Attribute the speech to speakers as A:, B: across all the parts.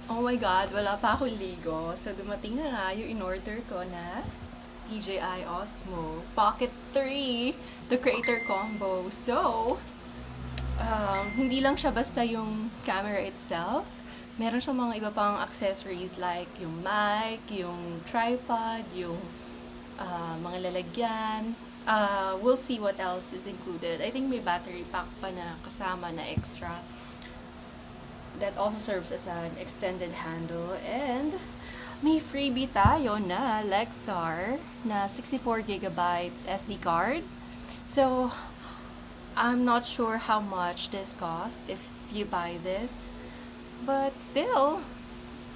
A: Oh my God, wala pa akong ligo. So, dumating na nga yung in-order ko na DJI Osmo Pocket 3, the Creator Combo. So, hindi lang siya basta yung camera itself. Meron siyang mga iba pang accessories like yung mic, yung tripod, yung mga lalagyan. We'll see what else is included. I think may battery pack pa na kasama na extra. That also serves as an extended handle. And may freebie tayo na Lexar na 64 gigabytes SD card. So, I'm not sure how much this cost if you buy this. But still,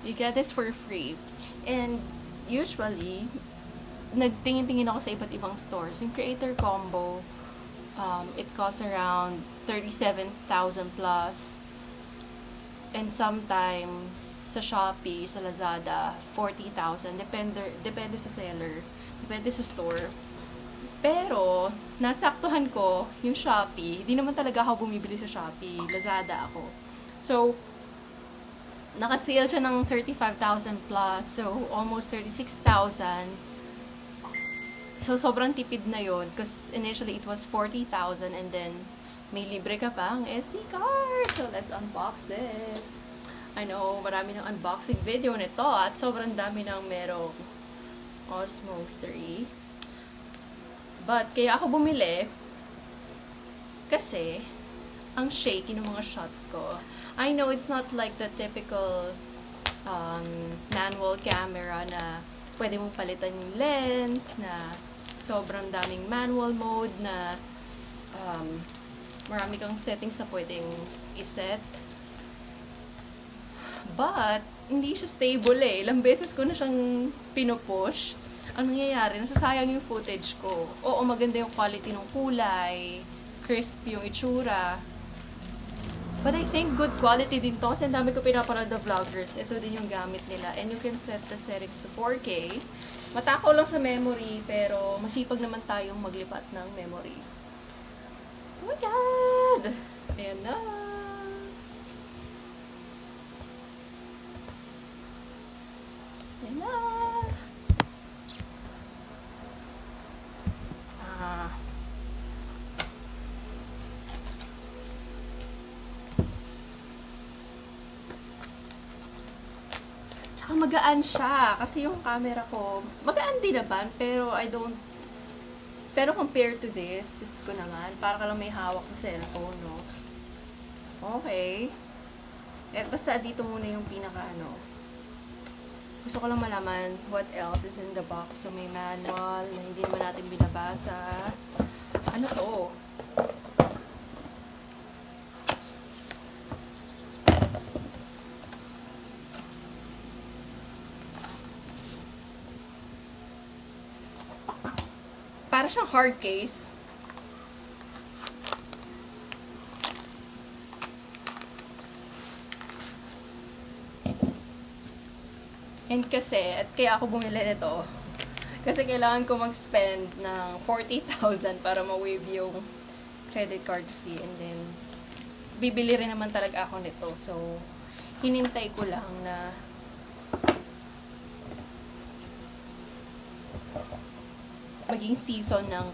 A: you get this for free. And usually, nagtingin-tingin ako sa iba't ibang stores. Yung Creator Combo, it costs around 37,000 plus. And sometimes, sa Shopee, sa Lazada, 40,000. Depende sa seller. Depende sa store. Pero, nasaktuhan ko yung Shopee. Di naman talaga ako bumibili sa Shopee. Lazada ako. So, naka-sale siya ng 35,000 plus. So, almost 36,000. So, sobrang tipid na yon because initially it was 40,000 and then may libre ka pang SD card. So, let's unbox this. I know, marami ng unboxing video nito at sobrang dami ng merong Osmo 3. But, kaya ako bumili kasi ang shaky ng mga shots ko. I know it's not like the typical manual camera na pwede mong palitan yung lens, na sobrang daming manual mode, na marami kang settings na pwedeng iset. But, hindi siya stable eh. Ilang beses ko na siyang pinupush. Ang nangyayari, nasasayang yung footage ko. Oo, maganda yung quality ng kulay, crisp yung itsura. But I think good quality din to kasi ang dami ko pinapanood na vloggers. Ito din yung gamit nila. And you can set the settings to 4K. Matakaw lang sa memory, pero masipag naman tayong maglipat ng memory. Oh my God! Ayan na! Ayan na! Ah... magaan siya. Kasi yung camera ko, magaan din naman, pero pero compared to this, just ko naman, para ka lang may hawak na cellphone, no? Okay. Eh, basta dito muna yung pinaka, gusto ko lang malaman what else is in the box. So, may manual na hindi naman natin binabasa. Ano to? Para siyang hard case. And kasi, at kaya ako bumili nito, kasi kailangan ko mag-spend ng 40,000 para ma-waive yung credit card fee. And then, bibili rin naman talaga ako nito. So, hinintay ko lang na maging season ng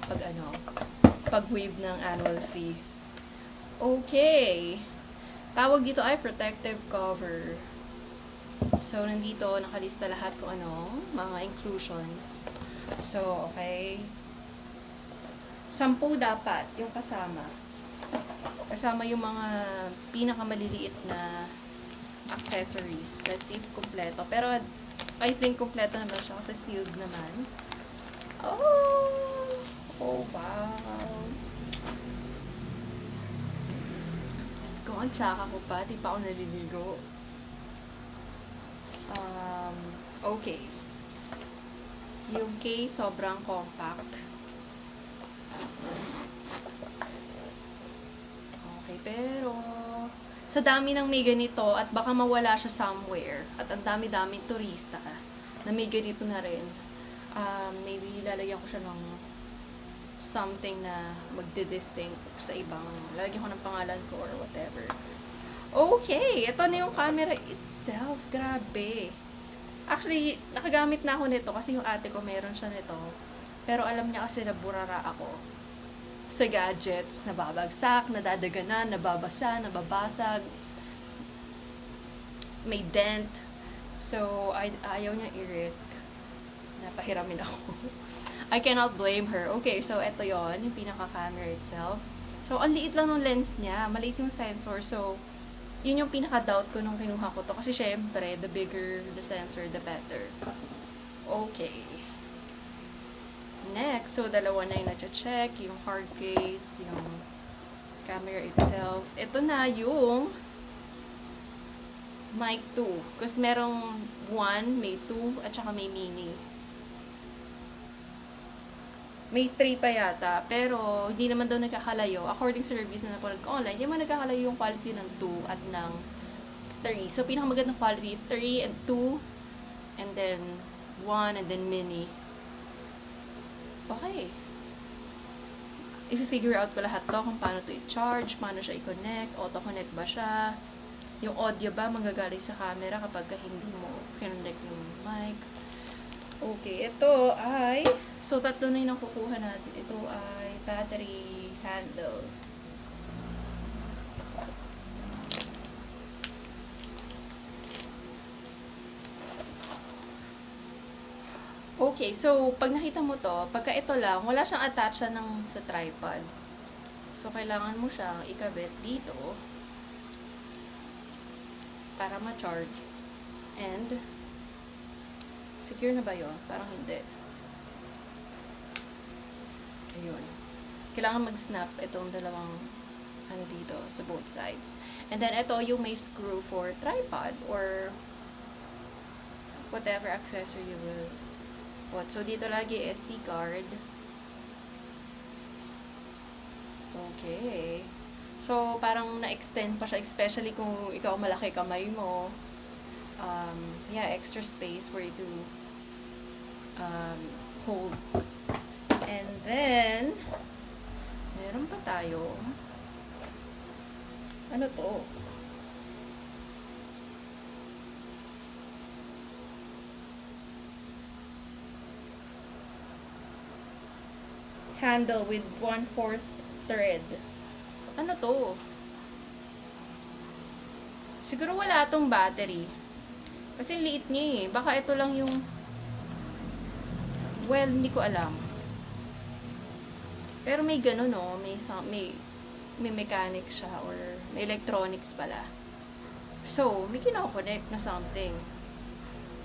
A: pag-waive ng annual fee. Okay. Tawag dito ay protective cover. So, nandito, nakalista lahat kung mga inclusions. So, okay. 10 dapat yung kasama. Kasama yung mga pinakamaliliit na accessories. Let's see if kumpleto. Pero, I think kumpleto naman siya kasi sealed naman. Oh! Oh, wow! Diyos ko, ang tsaka ko pa. Di pa ako naliligo. Okay. Yung case, sobrang compact. Okay, pero sa dami ng may ganito at baka mawala siya somewhere at ang dami-daming turista na may ganito na rin, maybe lalagyan ko siya ng something na magdi-distinct sa ibang, lalagyan ko ng pangalan ko or whatever. Okay, ito na yung camera itself. Grabe. Actually, nakagamit na ako nito kasi yung ate ko meron siya nito. Pero alam niya kasi na burara ako sa gadgets, nababagsak, nadadaganan, nababasa, nababasag, may dent. So, ayaw niya i-risk. Napahiramin ako. I cannot blame her. Okay, so ito yon yung pinaka-camera itself. So, ang liit lang ng lens niya. Maliit yung sensor. So, yun yung pinaka-doubt ko nung kinuha ko to. Kasi syempre, the bigger the sensor, the better. Okay. Next, so dalawa na yung na-check. Yung hard case, yung camera itself. Ito na yung mic 2. Kasi merong 1, may 2, at saka may mini. May 3 pa yata, pero hindi naman daw nagkakalayo. According sa reviews na napanood ko online, hindi naman nagkakalayo yung quality ng 2 at ng 3. So, pinakamagandang quality, 3 and 2, and then 1, and then mini. Okay. I-figure out ko lahat to, kung paano to i-charge, paano siya i-connect, auto-connect ba siya, yung audio ba manggagaling sa camera kapag hindi mo kinonect yung mic. Okay, ito ay, so tatlo na yung nakukuha natin. Ito ay battery handle. Okay, so pag nakita mo to, pagka ito lang, wala siyang attach sa tripod. So kailangan mo siyang ikabit dito para ma-charge. And secure na ba yun? Parang hindi. Ayun. Kailangan mag-snap itong dalawang ano dito sa both sides. And then ito yung may screw for tripod or whatever accessory you will put. So dito lagi SD card. Okay. So parang na-extend pa siya, especially kung ikaw malaki kamay mo. Yeah, extra space for you to hold. And then, meron pa tayo. Ano to? Handle with 1/4 thread. Ano to? Siguro wala tong battery. Kasi liit niya eh. Baka ito lang yung... Well, hindi ko alam. Pero may gano'n, no? May mechanic siya or may electronics pala. So, may kinoconnect na something.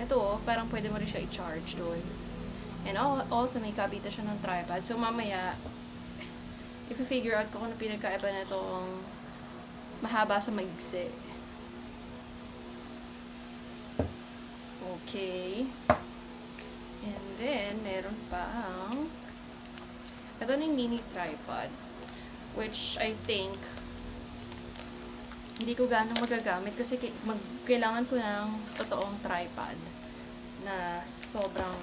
A: Ito, parang pwede mo rin siya i-charge doon. And also, may kabita siya ng tripod. So, mamaya, if you figure out ko kung ano pinagkaiba na itong mahaba sa maigsi. Okay. And then, meron pa ang ito na yung mini tripod. Which, I think, hindi ko ganong magagamit kasi kailangan ko ng totoong tripod na sobrang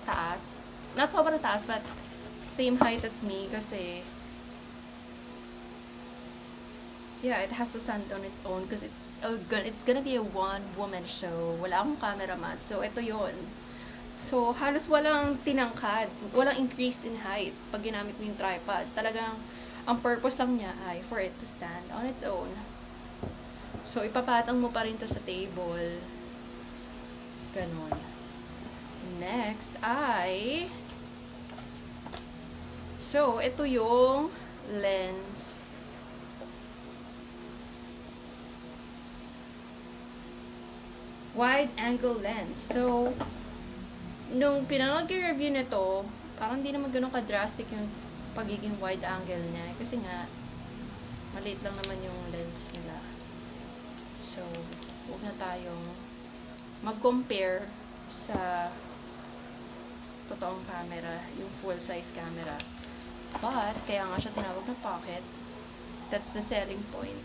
A: taas. Not sobrang taas, but same height as me kasi yeah, it has to stand on its own because it's gonna be a one-woman show. Wala akong cameraman. So, ito yon. So, halos walang tinangkad. Walang increase in height pag ginamit mo yung tripod. Talagang, ang purpose lang niya ay for it to stand on its own. So, ipapatang mo pa rin to sa table. Ganon. Next ay... So, ito yung lens. Wide angle lens. So, nung pinanood ko yung review nito, parang hindi naman ganun ka-drastic yung pagiging wide angle niya. Kasi nga, maliit lang naman yung lens nila. So, huwag na tayong mag-compare sa totoong camera, yung full-size camera. But, kaya nga siya tinawag na pocket. That's the selling point.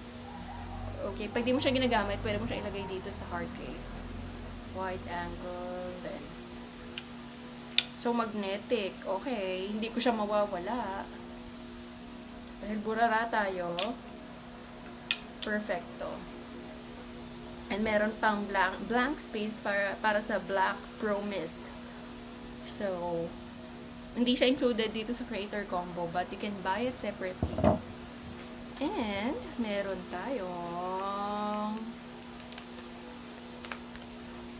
A: Okay, pag di mo siya ginagamit, pwede mo siya ilagay dito sa hard case. Wide angle lens. So, magnetic. Okay, hindi ko siya mawawala. Dahil burara tayo. Perfecto. And meron pang blank space para sa Black Pro Mist. So, hindi siya included dito sa creator combo, but you can buy it separately. And, meron tayong...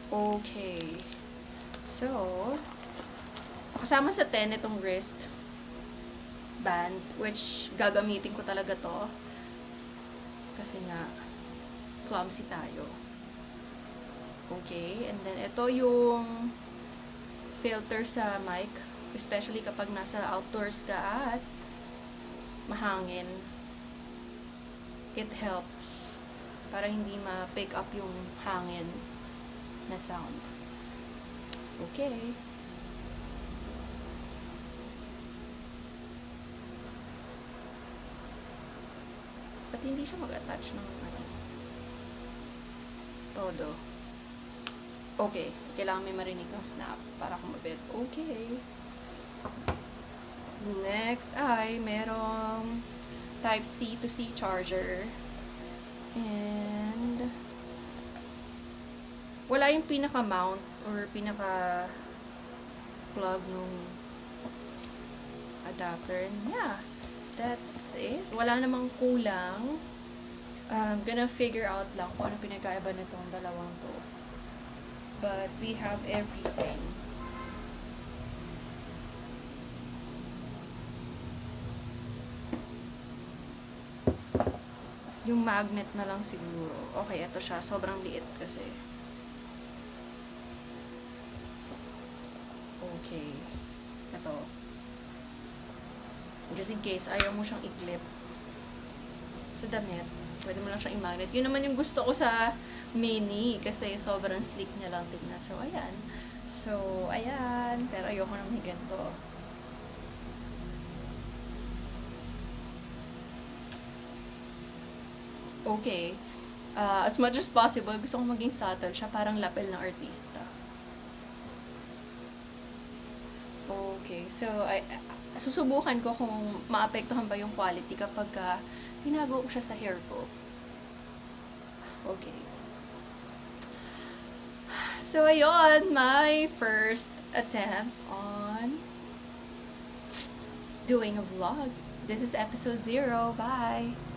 A: Okay. So, kasama sa 10 itong wrist band, which gagamitin ko talaga to. Kasi nga, clumsy tayo. Okay, and then ito yung filter sa mic, especially kapag nasa outdoors ka at mahangin. It helps para hindi ma-pick up yung hangin na sound. Okay. Ba't hindi siya mag-attach ng todo? Okay. Kailangan may marinig kang snap para kumabit. Okay. Next ay merong type C to C charger. And wala yung pinaka-mount or pinaka-plug nung adapter. Yeah. That's it. Wala namang kulang. Gonna figure out lang kung ano pinagkaiba nitong dalawang to. But we have everything. Yung magnet na lang siguro. Okay, ito siya. Sobrang liit kasi. Okay. Ito. Just in case, ayaw mo siyang i-clip sa damit. Pwede mo lang siyang i-magnet. Yun naman yung gusto ko sa mini. Kasi sobrang sleek niya lang tignan. So, ayan. So, ayan. Pero ayoko naman yung ganito. Okay. As much as possible, gusto kong maging subtle siya. Parang lapel ng artista. Okay. So, susubukan ko kung maapektuhan ba yung quality kapag hinago ko siya sa hair ko. Okay. So, ayun, my first attempt on doing a vlog. This is episode 0. Bye!